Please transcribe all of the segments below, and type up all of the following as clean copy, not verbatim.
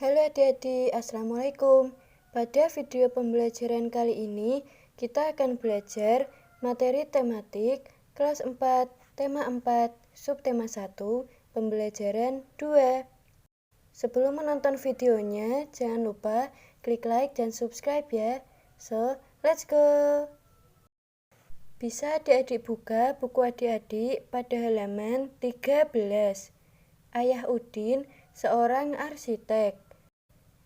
Halo adik-adik, Assalamualaikum. Pada video pembelajaran kali ini, kita akan belajar materi tematik kelas 4, tema 4, subtema 1, pembelajaran 2. Sebelum menonton videonya, jangan lupa klik like dan subscribe ya. So, let's go! Bisa adik-adik buka buku adik-adik pada halaman 13. Ayah Udin seorang arsitek.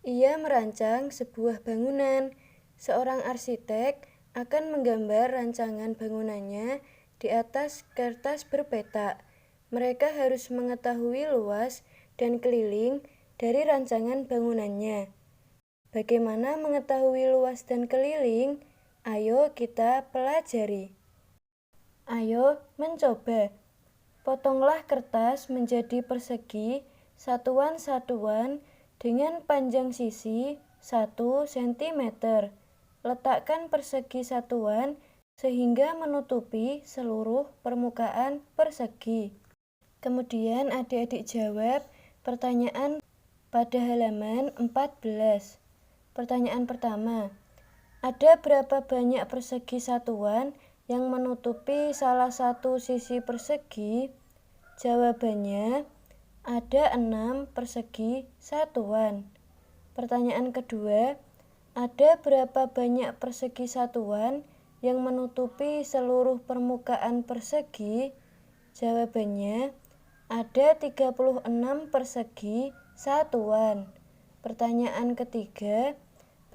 Ia merancang sebuah bangunan. Seorang arsitek akan menggambar rancangan bangunannya di atas kertas berpetak. Mereka harus mengetahui luas dan keliling dari rancangan bangunannya. Bagaimana mengetahui luas dan keliling? Ayo kita pelajari. Ayo mencoba. Potonglah kertas menjadi persegi satuan-satuan dengan panjang sisi 1 cm. Letakkan persegi satuan sehingga menutupi seluruh permukaan persegi. Kemudian adik-adik jawab pertanyaan pada halaman 14. Pertanyaan pertama, ada berapa banyak persegi satuan yang menutupi salah satu sisi persegi? Jawabannya, ada 6 persegi satuan. Pertanyaan kedua, ada berapa banyak persegi satuan yang menutupi seluruh permukaan persegi? Jawabannya, ada 36 persegi satuan. Pertanyaan ketiga,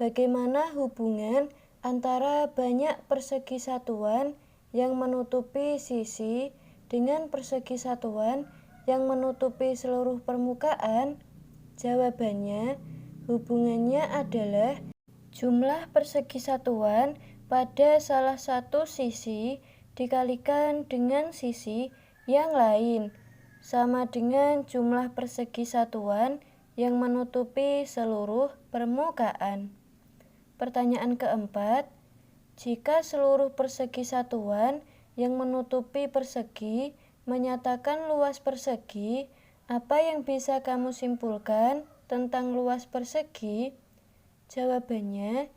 bagaimana hubungan antara banyak persegi satuan yang menutupi sisi dengan persegi satuan yang menutupi seluruh permukaan? Jawabannya, hubungannya adalah jumlah persegi satuan pada salah satu sisi dikalikan dengan sisi yang lain, sama dengan jumlah persegi satuan yang menutupi seluruh permukaan. Pertanyaan keempat, jika seluruh persegi satuan yang menutupi persegi menyatakan luas persegi, apa yang bisa kamu simpulkan tentang luas persegi? Jawabannya,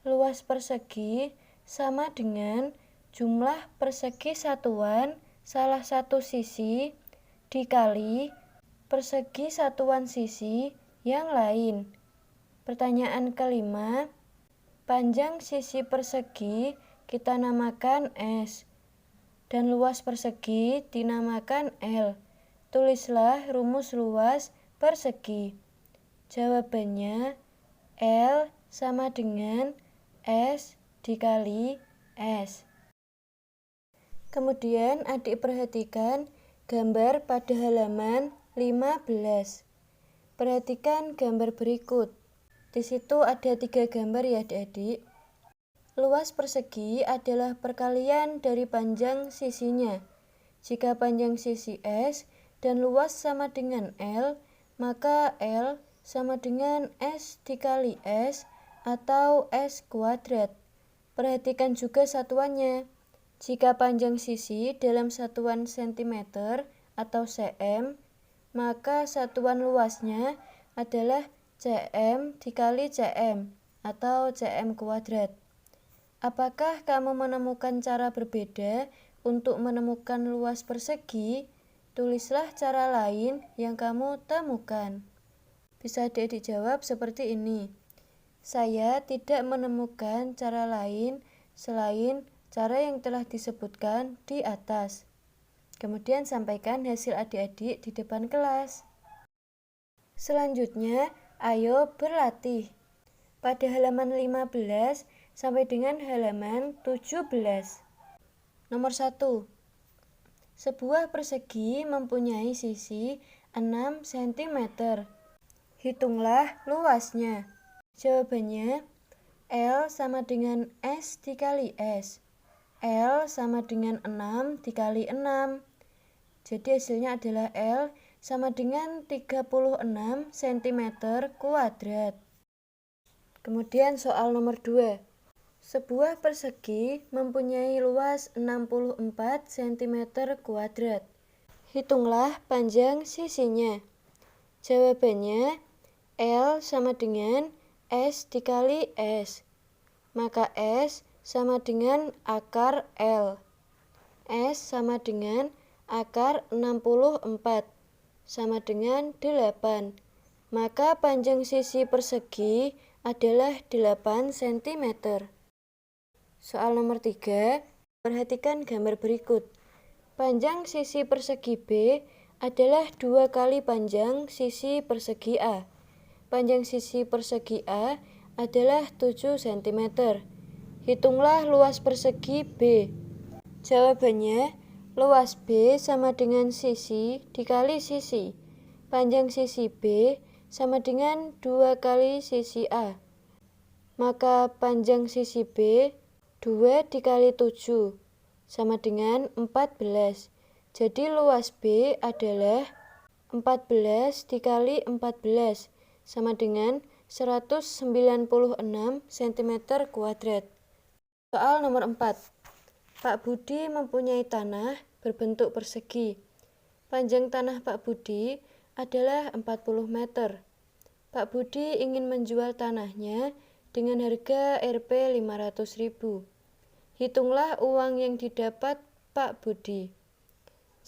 luas persegi sama dengan jumlah persegi satuan salah satu sisi dikali persegi satuan sisi yang lain. Pertanyaan kelima, panjang sisi persegi kita namakan S dan luas persegi dinamakan L. Tulislah rumus luas persegi. Jawabannya, L sama dengan S dikali S. Kemudian adik perhatikan gambar pada halaman 15. Perhatikan gambar berikut. Di situ ada 3 gambar ya adik-adik. Luas persegi adalah perkalian dari panjang sisinya. Jika panjang sisi S dan luas sama dengan L, maka L sama dengan S dikali S atau S kuadrat. Perhatikan juga satuannya. Jika panjang sisi dalam satuan cm atau cm, maka satuan luasnya adalah cm dikali cm atau cm kuadrat. Apakah kamu menemukan cara berbeda untuk menemukan luas persegi? Tulislah cara lain yang kamu temukan. Bisa adik-adik jawab seperti ini. Saya tidak menemukan cara lain selain cara yang telah disebutkan di atas. Kemudian sampaikan hasil adik-adik di depan kelas. Selanjutnya, ayo berlatih. Pada halaman 15 sampai dengan halaman 17. Nomor 1. Sebuah persegi mempunyai sisi 6 cm. Hitunglah luasnya. Jawabannya, L sama dengan S dikali S. L sama dengan 6 dikali 6. Jadi hasilnya adalah L sama dengan 36 cm kuadrat. Kemudian soal nomor 2. Sebuah persegi mempunyai luas 64 cm kuadrat. Hitunglah panjang sisinya. Jawabannya, L sama dengan S dikali S. Maka S sama dengan akar L. S sama dengan akar 64 sama dengan 8. Maka panjang sisi persegi adalah 8 cm. Soal nomor 3, perhatikan gambar berikut. Panjang sisi persegi B adalah 2 kali panjang sisi persegi A. Panjang sisi persegi A adalah 7 cm. Hitunglah luas persegi B. Jawabannya, luas B sama dengan sisi dikali sisi. Panjang sisi B sama dengan 2 kali sisi A. Maka panjang sisi B 2 dikali 7 sama dengan 14. Jadi luas B adalah 14 dikali 14 sama dengan 196 cm kuadrat. Soal nomor 4. Pak Budi mempunyai tanah berbentuk persegi. Panjang tanah Pak Budi adalah 40 meter. Pak Budi ingin menjual tanahnya dengan harga Rp 500.000. Hitunglah uang yang didapat Pak Budi.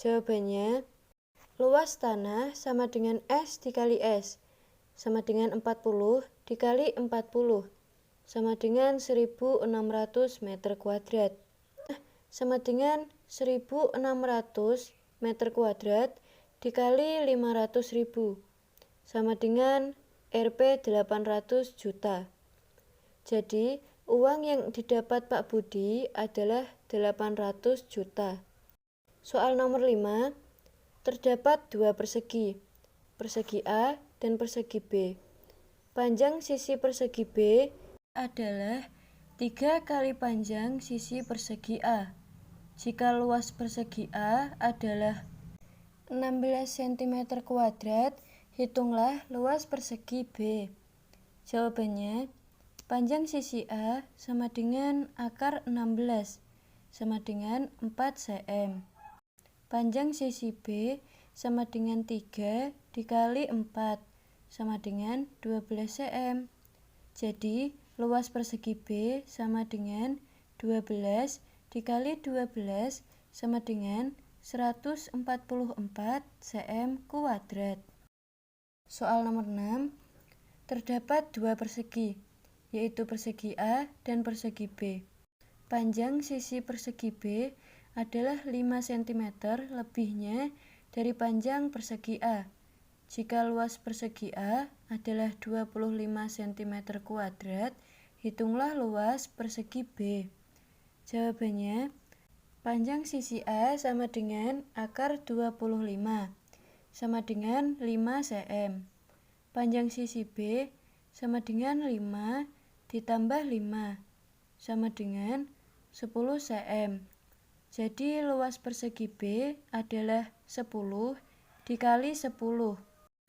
Jawabannya, luas tanah sama dengan S dikali S, sama dengan 40 dikali 40, sama dengan 1.600 meter kuadrat. Sama dengan 1.600 meter kuadrat dikali 500.000, sama dengan Rp 800 juta. Jadi, uang yang didapat Pak Budi adalah 800 juta. Soal nomor 5, terdapat dua persegi A dan persegi B. Panjang sisi persegi B adalah 3 kali panjang sisi persegi A. Jika luas persegi A adalah 16 cm kuadrat, hitunglah luas persegi B. Jawabannya, panjang sisi A sama dengan akar 16, sama dengan 4 cm. Panjang sisi B sama dengan 3 dikali 4, sama dengan 12 cm. Jadi, luas persegi B sama dengan 12 dikali 12 sama dengan 144 cm kuadrat. Soal nomor 6. Terdapat dua persegi, yaitu persegi A dan persegi B. Panjang sisi persegi B adalah 5 cm lebihnya dari panjang persegi A. Jika luas persegi A adalah 25 cm kuadrat, hitunglah luas persegi B. Jawabannya, panjang sisi A sama dengan akar 25, sama dengan 5 cm. Panjang sisi B sama dengan 5 ditambah 5, sama dengan 10 cm. Jadi luas persegi B adalah 10 dikali 10,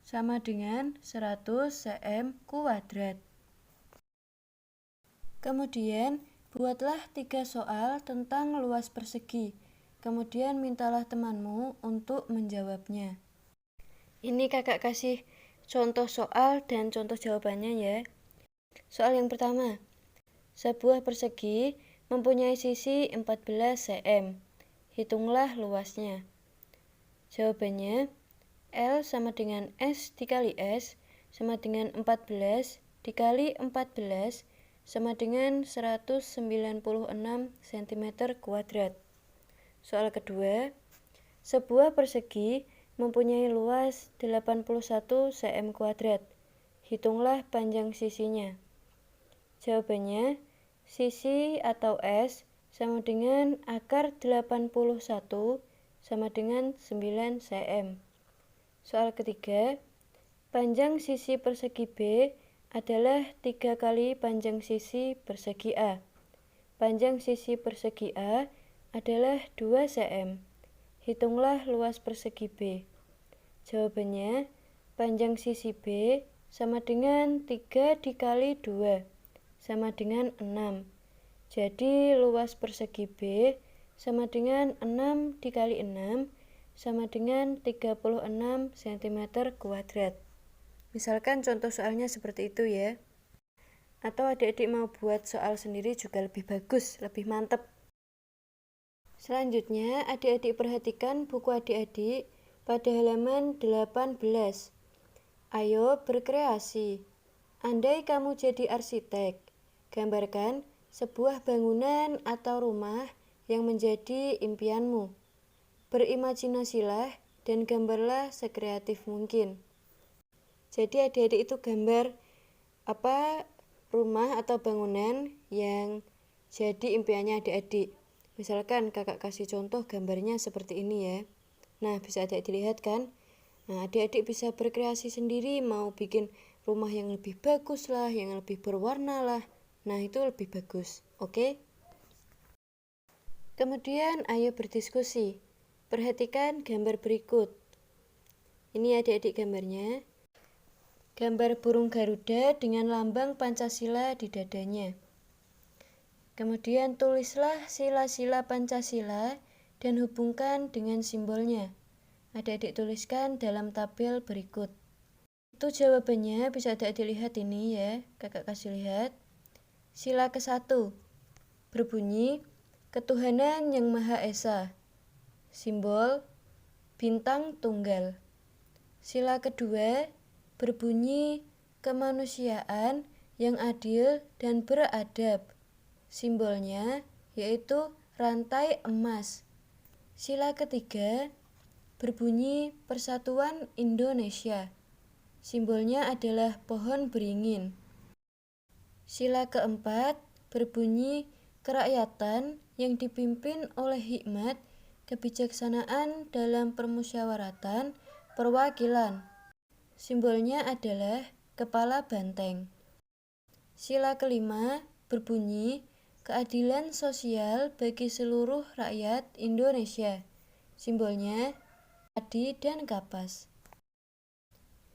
sama dengan 100 cm kuadrat. Kemudian, buatlah 3 soal tentang luas persegi. Kemudian mintalah temanmu untuk menjawabnya. Ini kakak kasih contoh soal dan contoh jawabannya ya. Soal yang pertama, sebuah persegi mempunyai sisi 14 cm. Hitunglah luasnya. Jawabannya, L sama dengan S dikali S sama dengan 14 dikali 14 sama dengan 196 cm kuadrat. Soal kedua, sebuah persegi mempunyai luas 81 cm kuadrat. Hitunglah panjang sisinya. Jawabannya, sisi atau S sama dengan akar 81 sama dengan 9 cm. Soal ketiga, panjang sisi persegi B adalah 3 kali panjang sisi persegi A. Panjang sisi persegi A adalah 2 cm. Hitunglah luas persegi B. Jawabannya, panjang sisi B sama dengan 3 dikali 2, sama dengan 6. Jadi luas persegi B sama dengan 6 dikali 6, sama dengan 36 cm kuadrat. Misalkan contoh soalnya seperti itu ya. Atau adik-adik mau buat soal sendiri juga lebih bagus, lebih mantep. Selanjutnya, adik-adik perhatikan buku adik-adik pada halaman 18. Ayo berkreasi. Andai kamu jadi arsitek, gambarkan sebuah bangunan atau rumah yang menjadi impianmu. Berimajinasilah dan gambarlah sekreatif mungkin. Jadi adik-adik itu gambar rumah atau bangunan yang jadi impiannya adik-adik. Misalkan kakak kasih contoh gambarnya seperti ini ya. Nah, bisa adik-adik lihat kan? Nah, adik-adik bisa berkreasi sendiri, mau bikin rumah yang lebih bagus lah, yang lebih berwarna lah. Nah, itu lebih bagus, oke? Kemudian, ayo berdiskusi. Perhatikan gambar berikut. Ini adik-adik gambarnya. Gambar burung Garuda dengan lambang Pancasila di dadanya. Kemudian tulislah sila-sila Pancasila dan hubungkan dengan simbolnya. Adik-adik tuliskan dalam tabel berikut. Itu jawabannya, bisa adik-adik lihat ini ya, kakak kasih lihat. Sila ke-1 berbunyi Ketuhanan yang Maha Esa. Simbol bintang tunggal. Sila kedua berbunyi kemanusiaan yang adil dan beradab. Simbolnya yaitu rantai emas. Sila ketiga berbunyi Persatuan Indonesia. Simbolnya adalah pohon beringin. Sila keempat berbunyi kerakyatan yang dipimpin oleh hikmat, kebijaksanaan dalam permusyawaratan, perwakilan. Simbolnya adalah kepala banteng. Sila kelima berbunyi keadilan sosial bagi seluruh rakyat Indonesia. Simbolnya padi dan kapas.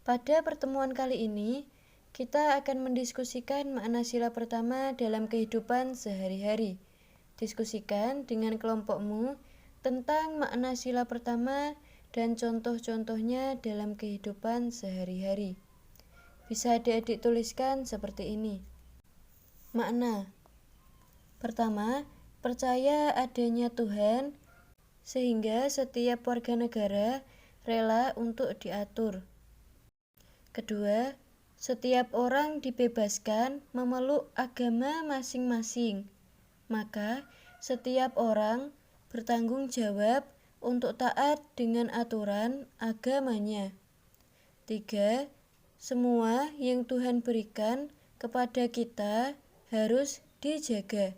Pada pertemuan kali ini, kita akan mendiskusikan makna sila pertama dalam kehidupan sehari-hari. Diskusikan dengan kelompokmu tentang makna sila pertama dan contoh-contohnya dalam kehidupan sehari-hari. Bisa adik-adik tuliskan seperti ini. Makna pertama, percaya adanya Tuhan sehingga setiap warga negara rela untuk diatur. Kedua, setiap orang dibebaskan memeluk agama masing-masing, maka setiap orang bertanggung jawab untuk taat dengan aturan agamanya. 3. Semua yang Tuhan berikan kepada kita harus dijaga.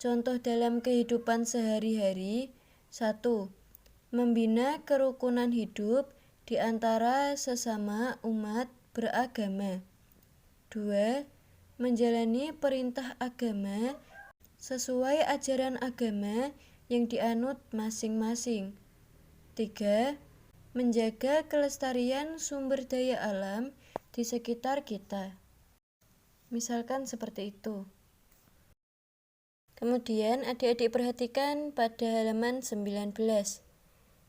Contoh dalam kehidupan sehari-hari. 1. Membina kerukunan hidup di antara sesama umat beragama. 2. Menjalani perintah agama sesuai ajaran agama yang dianut masing-masing. 3. Menjaga kelestarian sumber daya alam di sekitar kita. Misalkan seperti itu. Kemudian adik-adik perhatikan pada halaman 19.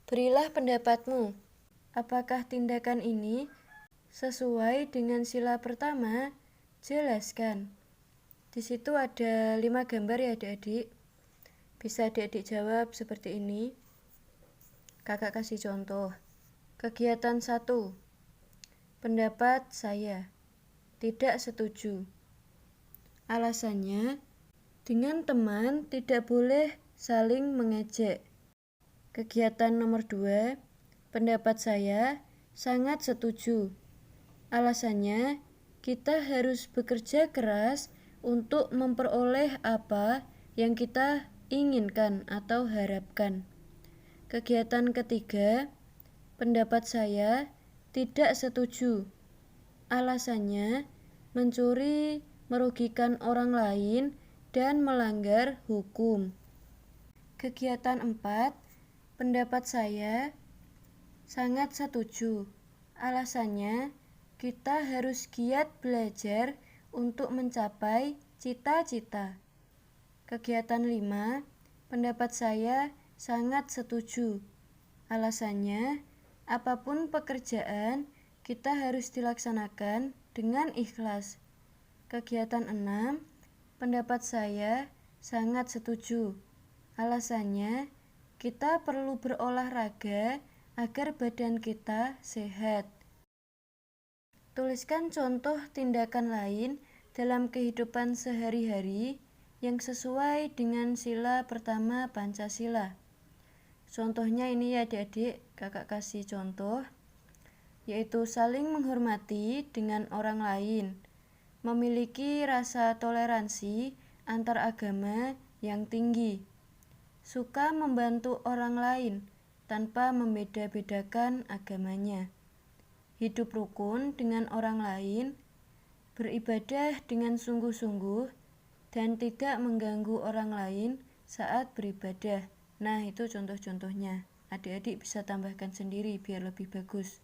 Berilah pendapatmu. Apakah tindakan ini sesuai dengan sila pertama? Jelaskan. Di situ ada 5 gambar ya adik-adik. Bisa adik-adik jawab seperti ini. Kakak kasih contoh. Kegiatan 1. Pendapat saya. Tidak setuju. Alasannya, dengan teman tidak boleh saling mengejek. Kegiatan nomor 2, pendapat saya sangat setuju. Alasannya, kita harus bekerja keras untuk memperoleh apa yang kita inginkan atau harapkan. Kegiatan ketiga, pendapat saya tidak setuju. Alasannya, mencuri merugikan orang lain dan melanggar hukum. Kegiatan 4, pendapat saya sangat setuju. Alasannya, kita harus giat belajar untuk mencapai cita-cita. Kegiatan 5, pendapat saya sangat setuju. Alasannya, apapun pekerjaan kita harus dilaksanakan dengan ikhlas. Kegiatan 6, pendapat saya sangat setuju. Alasannya, kita perlu berolahraga agar badan kita sehat. Tuliskan contoh tindakan lain dalam kehidupan sehari-hari yang sesuai dengan sila pertama Pancasila. Contohnya ini ya adik-adik, kakak kasih contoh, yaitu saling menghormati dengan orang lain, memiliki rasa toleransi antar agama yang tinggi, suka membantu orang lain tanpa membeda-bedakan agamanya, hidup rukun dengan orang lain, beribadah dengan sungguh-sungguh, dan tidak mengganggu orang lain saat beribadah. Nah, itu contoh-contohnya. Adik-adik bisa tambahkan sendiri biar lebih bagus.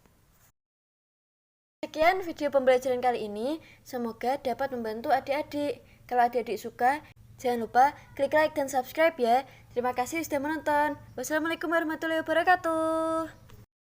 Sekian video pembelajaran kali ini, semoga dapat membantu adik-adik. Kalau adik-adik suka, jangan lupa klik like dan subscribe ya. Terima kasih sudah menonton. Wassalamualaikum warahmatullahi wabarakatuh.